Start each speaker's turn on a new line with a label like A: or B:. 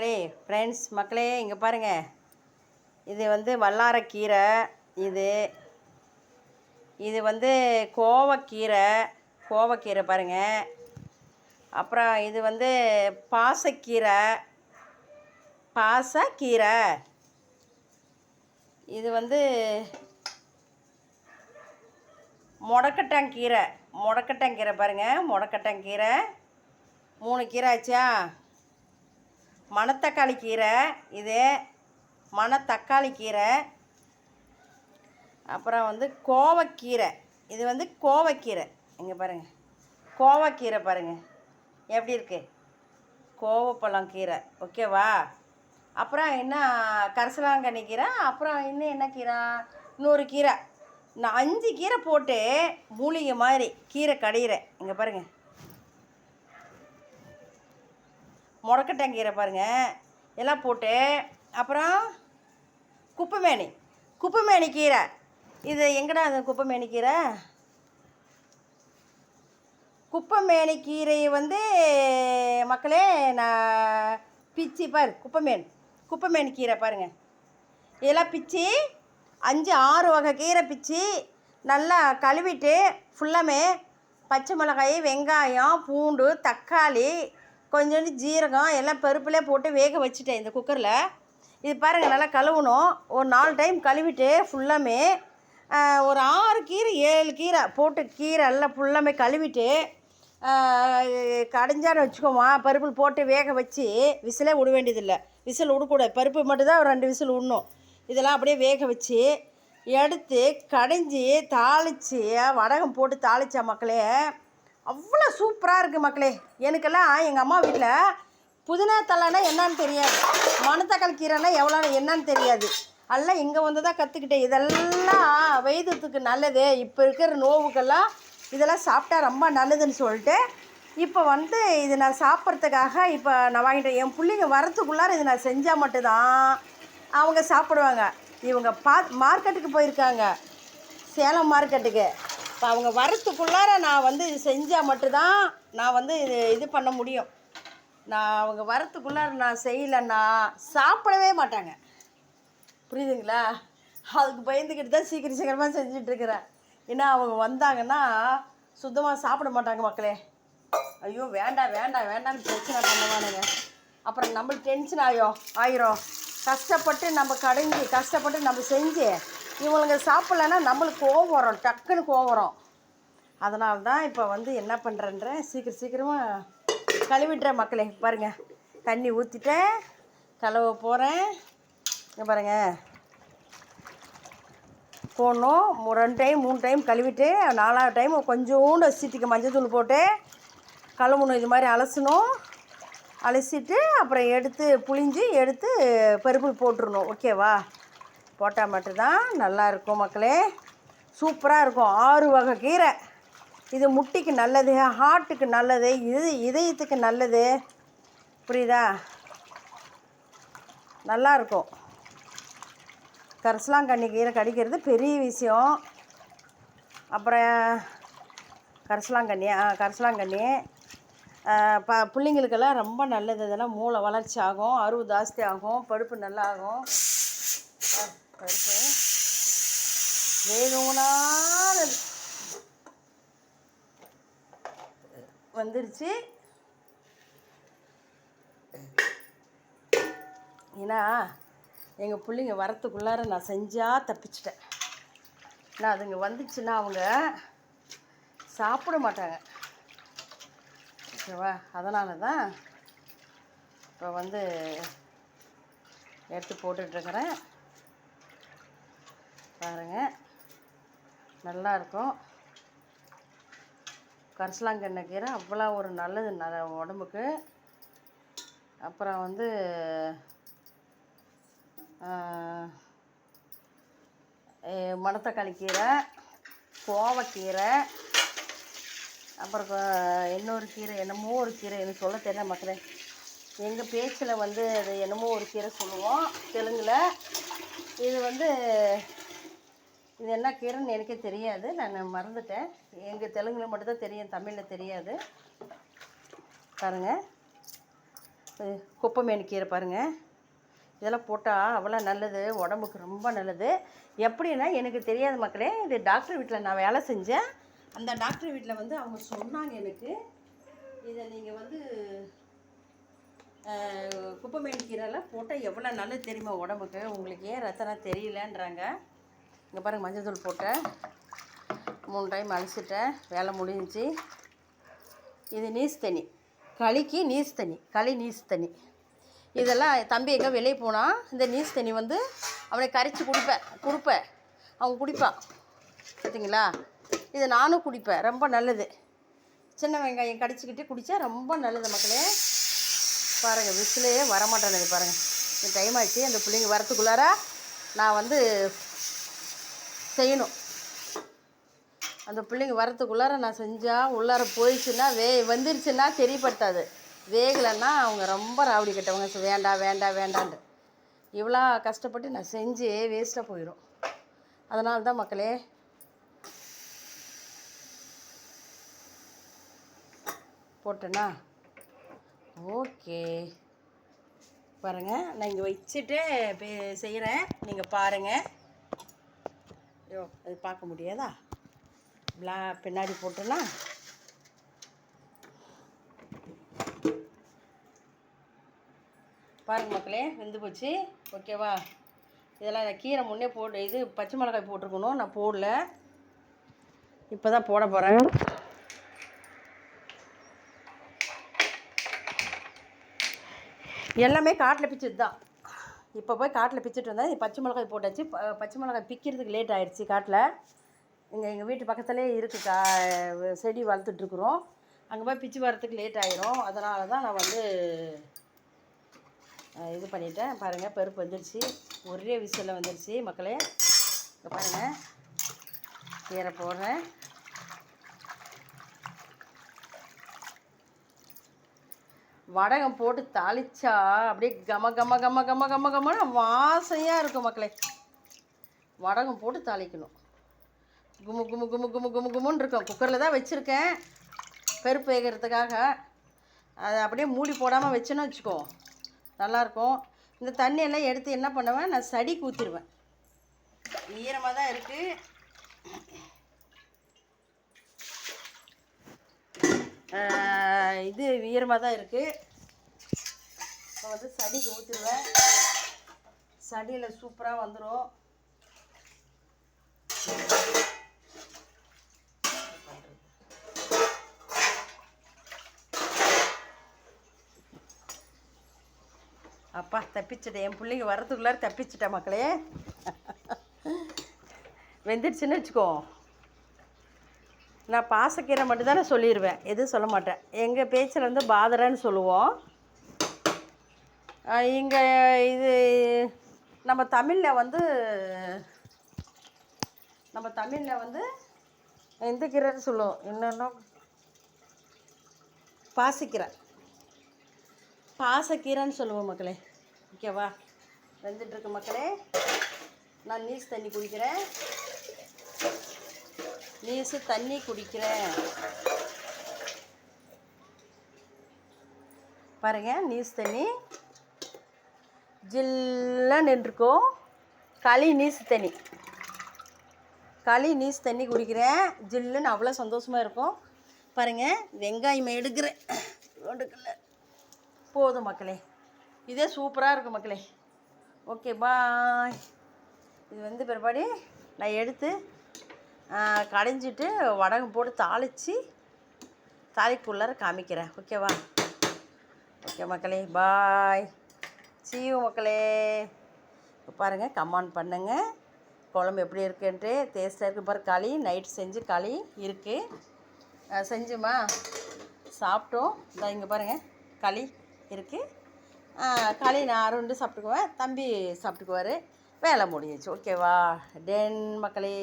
A: மக்களே, ஃப்ரெண்ட்ஸ் மக்களே, இங்கே பாருங்கள். இது வந்து வல்லாரக்கீரை. இது இது வந்து கோவக்கீரை. கோவக்கீரை பாருங்கள். அப்புறம் இது வந்து பாசக்கீரை. பாசக்கீரை. இது வந்து முடக்கட்டாங்கீரை. முடக்கட்டாங்கீரை பாருங்கள். முடக்கட்டாங்கீரை 3 கீரை ஆச்சா. மணத்தக்காளி கீரை. இது மணத்தக்காளி கீரை. அப்புறம் வந்து கோவக்கீரை. இது வந்து கோவக்கீரை. இங்கே பாருங்கள், கோவக்கீரை பாருங்கள் எப்படி இருக்குது. கோவப்பழம் கீரை. ஓகேவா. அப்புறம் என்ன கரிசலாங்கண்ணி கீரை. அப்புறம் இன்னும் என்ன கீரை, இன்னொரு கீரை. நான் 5 கீரை போட்டு மூலிகை மாதிரி கீரை கடையிறேன். இங்கே பாருங்கள், முடக்கட்டாங்கீரை பாருங்கள் எல்லாம் போட்டு. அப்புறம் குப்பைமேனி கீரை. இது எங்கடா அது குப்பைமேனி கீரை? குப்பைமேனி கீரையை வந்து மக்களே நான் பிச்சு பாரு. குப்பைமேனி கீரை பாருங்கள். இதெல்லாம் பிச்சு 5-6 வகை கீரை பிச்சு நல்லா கழுவிட்டு ஃபுல்லாமே பச்சை மிளகாய், வெங்காயம், பூண்டு, தக்காளி, கொஞ்சோண்டு ஜீரகம் எல்லாம் பருப்புலேயே போட்டு வேக வச்சுட்டேன் இந்த குக்கரில். இது பாருங்கள், நல்லா கழுவணும். ஒரு 4 டைம் கழுவிட்டு ஃபுல்லாமே ஒரு 6 கீரை 7 கீரை போட்டு கீரை எல்லாம் ஃபுல்லாமே கழுவிட்டு கடைஞ்சான்னு வச்சுக்கோமா. பருப்பு போட்டு வேக வச்சு விசிலே விட வேண்டியதில்லை. விசில் விடக்கூடாது, பருப்பு மட்டும்தான் ஒரு 2 விசில் விடணும். இதெல்லாம் அப்படியே வேக வச்சு எடுத்து கடைஞ்சி தாளித்து வடகம் போட்டு தாளித்தா மக்களே அவ்வளோ சூப்பராக இருக்குது மக்களே. எனக்கெல்லாம் எங்கள் அம்மா வீட்டில் புதினா தலைனா என்னான்னு தெரியாது, மணத்தக்காளி கீரைனா என்னன்னு தெரியாது. எல்லாம் இங்கே வந்து தான் கற்றுக்கிட்டேன். இதெல்லாம் வைத்தியத்துக்கு நல்லது. இப்போ இருக்கிற நோவுக்கெல்லாம் இதெல்லாம் சாப்பிட்டா ரொம்ப நல்லதுன்னு சொல்லிட்டு இப்போ வந்து இது நான் சாப்பிட்றதுக்காக இப்போ நான் வாங்கிட்டேன். என் பிள்ளைங்க வரத்துக்குள்ளார இது நான் செஞ்சால் மட்டும்தான் அவங்க சாப்பிடுவாங்க. இவங்க மார்க்கெட்டுக்கு போயிருக்காங்க, சேலம் மார்க்கெட்டுக்கு. இப்போ அவங்க வரத்துக்குள்ளார நான் வந்து இது செஞ்சால் மட்டும்தான் நான் வந்து இது பண்ண முடியும். அவங்க வரத்துக்குள்ளார நான் செய்யலைன்னா சாப்பிடவே மாட்டாங்க. புரியுதுங்களா? அதுக்கு பயந்துக்கிட்டு தான் சீக்கிரமாக செஞ்சிட்ருக்கிறேன். ஏன்னா அவங்க வந்தாங்கன்னா சுத்தமாக சாப்பிட மாட்டாங்க மக்களே. ஐயோ வேண்டான்னு பிரச்சனை பண்ணுவானுங்க. அப்புறம் நம்மளுக்கு டென்ஷன் ஆயிரும். கஷ்டப்பட்டு நம்ம கஷ்டப்பட்டு நம்ம செஞ்சு இவங்களுக்கு சாப்பிட்லன்னா நம்மளுக்கு கோவம் வரும், டக்குன்னு கோவம் வரும். அதனால தான் இப்போ வந்து என்ன பண்ணுறேன்றேன், சீக்கிரமாக கழுவிட்டுறேன் மக்களே. பாருங்கள், தண்ணி ஊற்றிட்டேன், கழுவ போகிறேன். இங்கே பாருங்கள், போடணும். 2 டைம் 3 டைம் கழுவிட்டு 4வது டைம் கொஞ்சோண்டு சீட்டுக்கு மஞ்சள் தூள் போட்டு கழுவணும். இது மாதிரி அலசிட்டு அப்புறம் எடுத்து புளிஞ்சு எடுத்து பருப்பு போட்டுருணும். ஓகேவா. போட்டால் மட்டும்தான் நல்லாயிருக்கும் மக்களே, சூப்பராக இருக்கும். 6 வகை கீரை. இது முட்டிக்கு நல்லது, ஹார்ட்டுக்கு நல்லது, இதயத்துக்கு நல்லது. புரியுதா? நல்லாயிருக்கும். கரிசலாங்கண்ணி கீரை கடிக்கிறது பெரிய விஷயம். அப்புறம் கரிசலாங்கண்ணி பிள்ளைங்களுக்கெல்லாம் ரொம்ப நல்லது. இதெல்லாம் மூளை வளர்ச்சி ஆகும், அறுவு ஜாஸ்தி ஆகும், பருப்பு நல்லா ஆகும். பருப்பு வேகமுனா வந்துருச்சு. ஏன்னா எங்கள் பிள்ளைங்க வரத்துக்குள்ளார நான் செஞ்சால் தப்பிச்சிட்டேன். நான் அதுங்க வந்துச்சுன்னா அவங்க சாப்பிட மாட்டாங்க. ஓகேவா. அதனால தான் இப்போ வந்து எடுத்து போட்டுட்ருக்கிறேன். பாருங்கள், நல்லாயிருக்கும். கரிசலாங்கண்ணி கீரை அவ்வளோ ஒரு நல்லது உடம்புக்கு. அப்புறம் வந்து மணத்தக்காளி கீரை, கோவக்கீரை, அப்புறம் இன்னொரு கீரை, என்னமோ ஒரு கீரை எனக்கு சொல்ல தெரியல மக்களே. எங்கள் பேச்சில் வந்து அது என்னமோ ஒரு கீரை சொல்லுவோம் தெலுங்கில். இது வந்து இது என்ன கீரைன்னு எனக்கே தெரியாது, நான் மறந்துட்டேன். எங்கள் தெலுங்கில் மட்டும்தான் தெரியும், தமிழில் தெரியாது. பாருங்கள், குப்பைமேனி கீரை பாருங்கள். இதெல்லாம் போட்டால் அவ்வளோ நல்லது, உடம்புக்கு ரொம்ப நல்லது. எப்படின்னா எனக்கு தெரியாத மக்களே, இது டாக்டர் வீட்டில் நான் வேலை செஞ்சேன். அந்த டாக்டர் வீட்டில் வந்து அவங்க சொன்னாங்க எனக்கு, இதை நீங்கள் வந்து குப்பைமேனி கீரைலாம் போட்டால் எவ்வளோ நல்லது தெரியுமா உடம்புக்கு. உங்களுக்கு ஏன் ரத்தனம் தெரியலன்றாங்க. இங்கே பாருங்கள், மஞ்சள் தூள் போட்டேன், 3 டைம் அலசிட்டேன், வேலை முடிஞ்சிச்சு. இது நீஸ் தண்ணி, களிக்கு நீஸ் தண்ணி, களி நீஸ் தண்ணி. இதெல்லாம் தம்பி எங்கே வெளியே போனால் இந்த நீஸ் தண்ணி வந்து அவனை கரைச்சி கொடுப்பேன், அவன் குடிப்பான். பார்த்தீங்களா, இது நானும் குடிப்பேன், ரொம்ப நல்லது. சின்ன வெங்காயம் கடிச்சிக்கிட்டு குடித்தா ரொம்ப நல்லது மக்களே. பாருங்கள், விசிலே வரமாட்டேனது பாருங்கள். இந்த டைம் ஆச்சு, அந்த பிள்ளைங்க வரத்துக்குள்ளார நான் வந்து செய்யணும். அந்த பிள்ளைங்க வரத்துக்குள்ளார நான் செஞ்சால் உள்ளார போயிடுச்சுன்னா வந்துருச்சுன்னா தெரியப்படுத்தாது. வேகலைன்னா அவங்க ரொம்ப ராவடி கட்டவங்க, வேண்டாம் வேண்டாம் வேண்டான்ட்டு. இவ்வளோ கஷ்டப்பட்டு நான் செஞ்சு வேஸ்ட்டாக போயிடும். அதனால தான் மக்களே, போட்டேன்னா ஓகே. பாருங்கள், நான் இங்கே வச்சுட்டு செய்கிறேன், நீங்கள் பாருங்கள். ஐயோ, அது பார்க்க முடியாதா? பின்னாடி போட்டேன்னா பாருங்கள் மக்களே, வெந்து போச்சு. ஓகேவா? இதெல்லாம் நான் கீரை முன்னே போட்டு, இது பச்சை மிளகாய் போட்டிருக்கணும், நான் போடல, இப்போ தான் போட போகிறேன். எல்லாமே காட்டில் பிச்சது தான். இப்போ போய் காட்டில் பிச்சுட்டு வந்தேன். பச்சை மிளகாய் போட்டாச்சு. பச்சை மிளகாய் பிக்கிறதுக்கு லேட் ஆகிடுச்சி. காட்டில் எங்கள் வீட்டு பக்கத்துலேயே இருக்குது, செடி வளர்த்துட்ருக்குறோம். அங்கே போய் பிச்சு வரத்துக்கு லேட் ஆகிரும். அதனால தான் நான் வந்து இது பண்ணிட்டேன். பாருங்கள், பருப்பு வந்துடுச்சு, ஒரே விசிலில் வந்துடுச்சு மக்களே. இங்கே பாருங்கள், கீரை போடுறேன். வடகம் போட்டு தாளிச்சா அப்படியே கம கம கம கம கம கமன்னு வாசனையாக இருக்கும் மக்களே. வடகம் போட்டு தாளிக்கணும், குமு குமு குமு குமு குமு குமுன்னு இருக்கும். குக்கரில் தான் வச்சுருக்கேன் பருப்பு வேகிறதுக்காக. அதை அப்படியே மூடி போடாமல் வச்சேன்னு வச்சுக்கோ, நல்லாயிருக்கும். இந்த தண்ணியெல்லாம் எடுத்து என்ன பண்ணுவேன், நான் சடிக்கு ஊற்றிடுவேன். ஈரமாக தான் இருக்குது. இது ஈரமாக தான் இருக்குது. இப்போ வந்து சடிக்கு ஊற்றிடுவேன். சடியில் சூப்பராக வந்துடும். அப்பா தப்பிச்சிட்டேன், என் பிள்ளைங்க வரதுக்குள்ளார தப்பிச்சிட்டேன் மக்களே. வெந்துடுச்சுன்னு வச்சுக்கோ, நான் பாசக்கீரை மட்டும்தான் நான் சொல்லிடுவேன், எதுவும் சொல்ல மாட்டேன். எங்கள் பேச்சில் வந்து பாதரைன்னு சொல்லுவோம். இங்கே இது நம்ம தமிழில் வந்து எந்த கீரைன்னு சொல்லுவோம், என்னென்னா பாசக்கீரைன்னு சொல்லுவோம் மக்களே. ஓகேவா? வெந்துட்டுருக்கு மக்களே. நான் நீஸ் தண்ணி குடிக்கிறேன், நீஸு தண்ணி குடிக்கிறேன். பாருங்கள், நீஸ் தண்ணி ஜில்லுன்னு இருக்கும். களி நீஸ் தண்ணி குடிக்கிறேன், ஜில்லுன்னு அவ்வளோ சந்தோஷமாக இருக்கும். பாருங்கள், வெங்காயம் எடுக்கிறேன், போதும் மக்களே. இதே சூப்பராக இருக்கும் மக்களே. ஓகே, பாய். இது வந்து பிற்பாடு நான் எடுத்து கடைஞ்சிட்டு வடகம் போட்டு தாளிக்குள்ளார காமிக்கிறேன். ஓகேவா? ஓகே மக்களே, பாய். see you மக்களே. இப்போ பாருங்கள், கமெண்ட் பண்ணுங்கள் குழம்பு எப்படி இருக்குன்ட்டு. டேஸ்ட்டாக இருக்குது பாரு. களி நைட் செஞ்சு களி இருக்குது, செஞ்சுமா சாப்பிட்டோம். இங்கே பாருங்கள், களி இருக்குது. களி நான் அருண்டு சாப்பிட்டுக்குவேன், தம்பி சாப்பிட்டுக்குவார். வேலை முடிஞ்சிச்சு. ஓகேவா? டென் மக்களே.